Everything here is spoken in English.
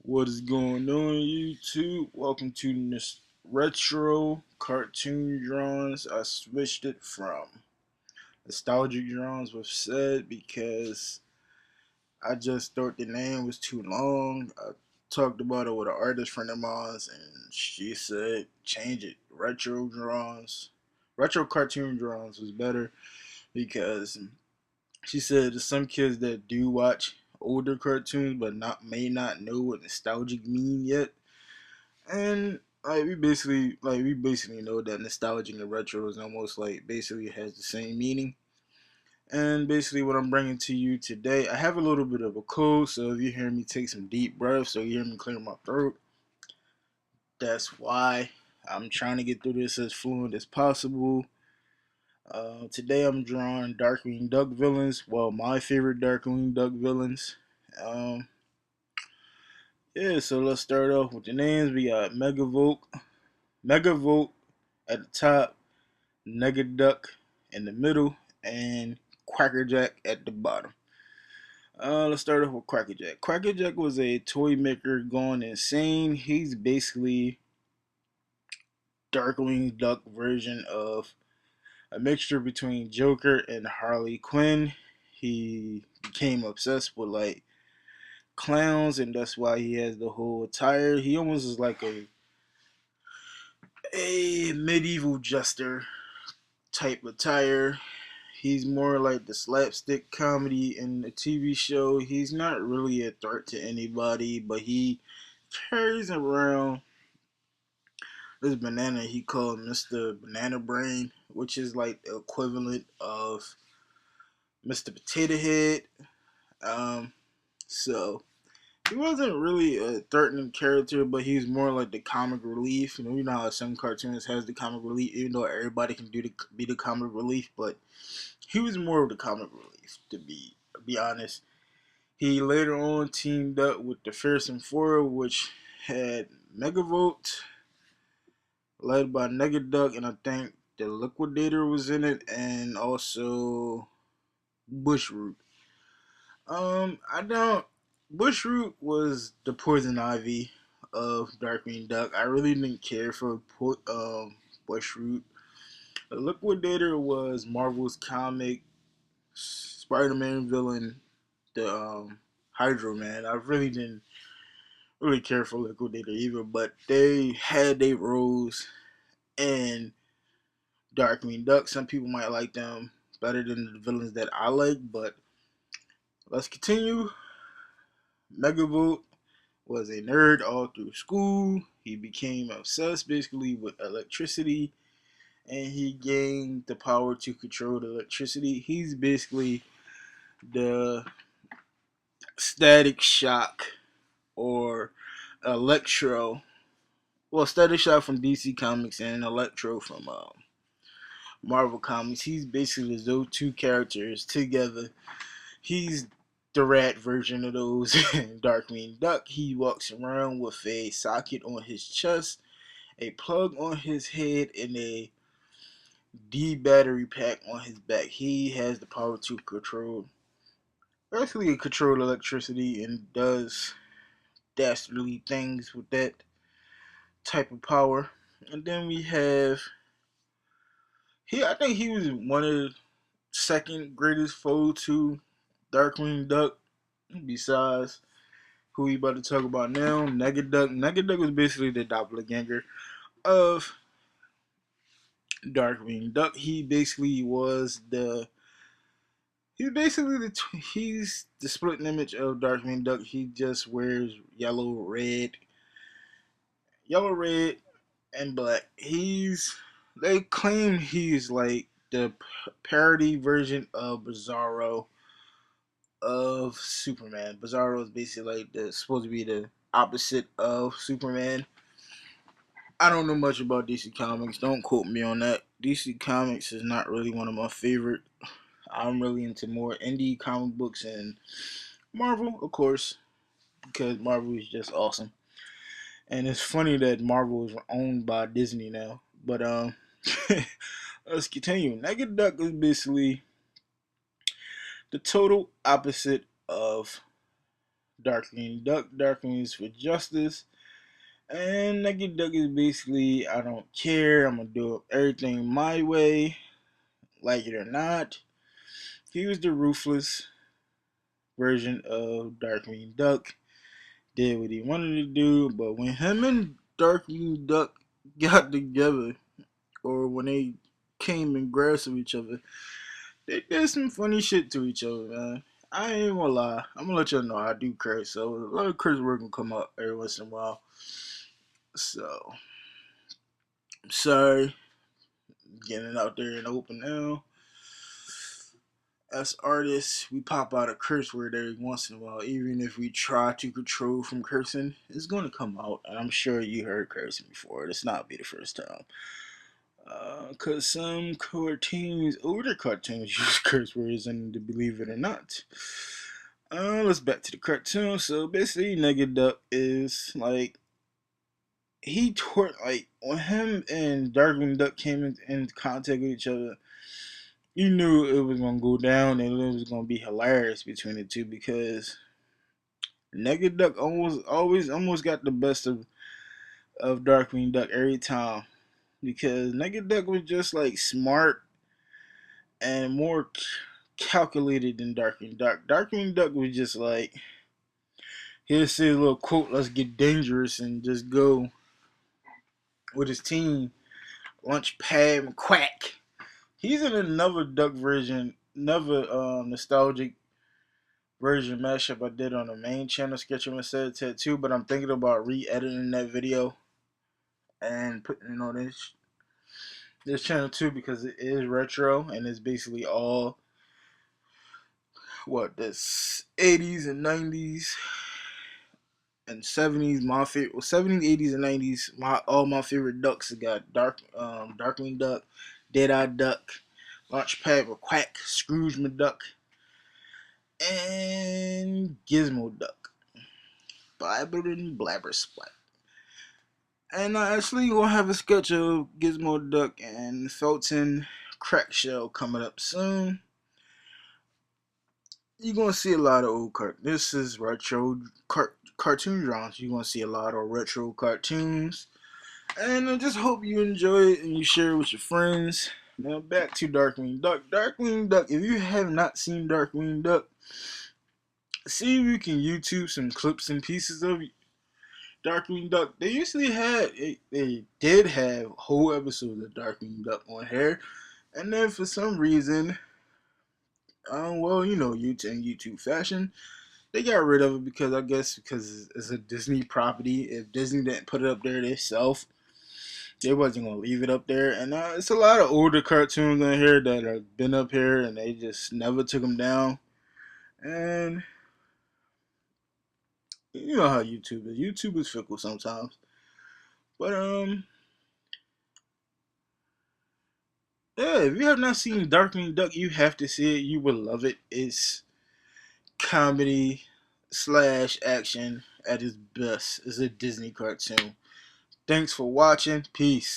What is going on, YouTube? Welcome to this retro cartoon drawings. I switched it from nostalgic drawings with said because I just thought the name was too long. I talked about it with an artist friend of mine, and she said change it. Retro drawings, retro cartoon drawings was better because she said there's some kids that do watch older cartoons but may not know what nostalgic mean yet. And we basically know that nostalgic and retro is almost like basically has the same meaning. And basically what I'm bringing to you today, I have a little bit of a cold, so if you hear me take some deep breaths or you hear me clear my throat, that's why. I'm trying to get through this as fluent as possible. Today I'm drawing Darkwing Duck villains. Well, my favorite Darkwing Duck villains. Um, yeah, so let's start off with the names. We got Megavolt at the top, Negaduck in the middle, and Quackerjack at the bottom. Let's start off with Quackerjack. Quackerjack was a toy maker gone insane. He's basically Darkwing Duck version of a mixture between Joker and Harley Quinn. He became obsessed with like clowns, and that's why he has the whole attire. He almost is like a medieval jester type attire. He's more like the slapstick comedy in the TV show. He's not really a threat to anybody, but he carries around this banana he called Mr. Banana Brain, which is like the equivalent of Mr. Potato Head. Um, so he wasn't really a threatening character, but he's more like the comic relief. You know how some cartoons has the comic relief, even though everybody can be the comic relief, but he was more of the comic relief, to be honest. He later on teamed up with the Fearsome Four, which had Megavolt, led by Negaduck, and I think the Liquidator was in it, and also Bushroot. I don't. Bushroot was the poison ivy of Darkwing Duck. I really didn't care for Bushroot. The Liquidator was Marvel's comic Spider-Man villain, the Hydro Man. I really didn't really care for Liquidator either, but they had their roles in Darkwing Duck. Some people might like them better than the villains that I like, but let's continue. Megavolt was a nerd all through school. He became obsessed basically with electricity, and he gained the power to control the electricity. He's basically the Static Shock or Electro. Well, Static Shock from DC Comics and Electro from Marvel Comics. He's basically those two characters together. He's the rat version of those in Darkwing Duck. He walks around with a socket on his chest, a plug on his head, and a D battery pack on his back. He has the power to control electricity and does dastardly things with that type of power. And then we have I think he was one of the second greatest foe to Darkwing Duck, besides who we about to talk about now, Negaduck. Negaduck was basically the doppelganger of Darkwing Duck. He's the split image of Darkwing Duck. He just wears yellow, red, and black. They claim he's like the parody version of Bizarro of Superman. Bizarro is basically like supposed to be the opposite of Superman. I don't know much about DC Comics. Don't quote me on that. DC Comics is not really one of my favorite. I'm really into more indie comic books and Marvel, of course, because Marvel is just awesome. And it's funny that Marvel is owned by Disney now. But let's continue. Negaduck is basically the total opposite of Darkwing Duck. Darkwing is for justice. And Negaduck is basically, I don't care. I'm gonna do everything my way, like it or not. He was the ruthless version of Darkwing Duck. Did what he wanted to do, but when him and Darkwing Duck got together, or when they came and grasped each other, they did some funny shit to each other, man. I ain't gonna lie. I'm gonna let y'all know I do curse, so a lot of curse words gonna come up every once in a while. So, I'm sorry. Getting it out there in the open now. As artists, we pop out a curse word every once in a while. Even if we try to control from cursing, it's gonna come out. And I'm sure you heard cursing before. This not be the first time. Cause some cartoons, older cartoons, use curse words, and to believe it or not. Let's back to the cartoon. So basically, Negaduck is like he tore like when him and Darkwing Duck came in contact with each other. You knew it was gonna go down, and it was gonna be hilarious between the two because Negaduck almost got the best of Darkwing Duck every time because Negaduck was just like smart and more calculated than Darkwing Duck. Darkwing Duck was just like, here's say a little quote, let's get dangerous and just go with his team. Lunch pad and quack. He's in another Duck version, another nostalgic version mashup I did on the main channel, Sketching with Said Tattoo, but I'm thinking about re-editing that video and putting it on this channel too because it is retro and it's basically all this 80s and 90s and 70s. My favorite, 70s, 80s, and 90s. All my favorite ducks. I got Darkwing Duck, Dead-Eye Duck, Launchpad McQuack, Scrooge McDuck, and Gizmo Duck. Blabber and Blabber Splat. And I actually gonna have a sketch of Gizmo Duck and Felton Crackshell coming up soon. You're gonna see a lot of old This is retro cartoon genres. You're gonna see a lot of retro cartoons. And I just hope you enjoy it and you share it with your friends. Now back to Darkwing Duck. Darkwing Duck, if you have not seen Darkwing Duck, see if you can YouTube some clips and pieces of Darkwing Duck. They did have whole episodes of Darkwing Duck on here. And then for some reason, YouTube fashion, they got rid of it because it's a Disney property. If Disney didn't put it up there themselves, they wasn't gonna leave it up there. And it's a lot of older cartoons on here that have been up here and they just never took them down. And you know how YouTube is. YouTube is fickle sometimes. But yeah, if you have not seen Darkwing Duck, you have to see it. You will love it. It's comedy / action at its best. It's a Disney cartoon. Thanks for watching. Peace.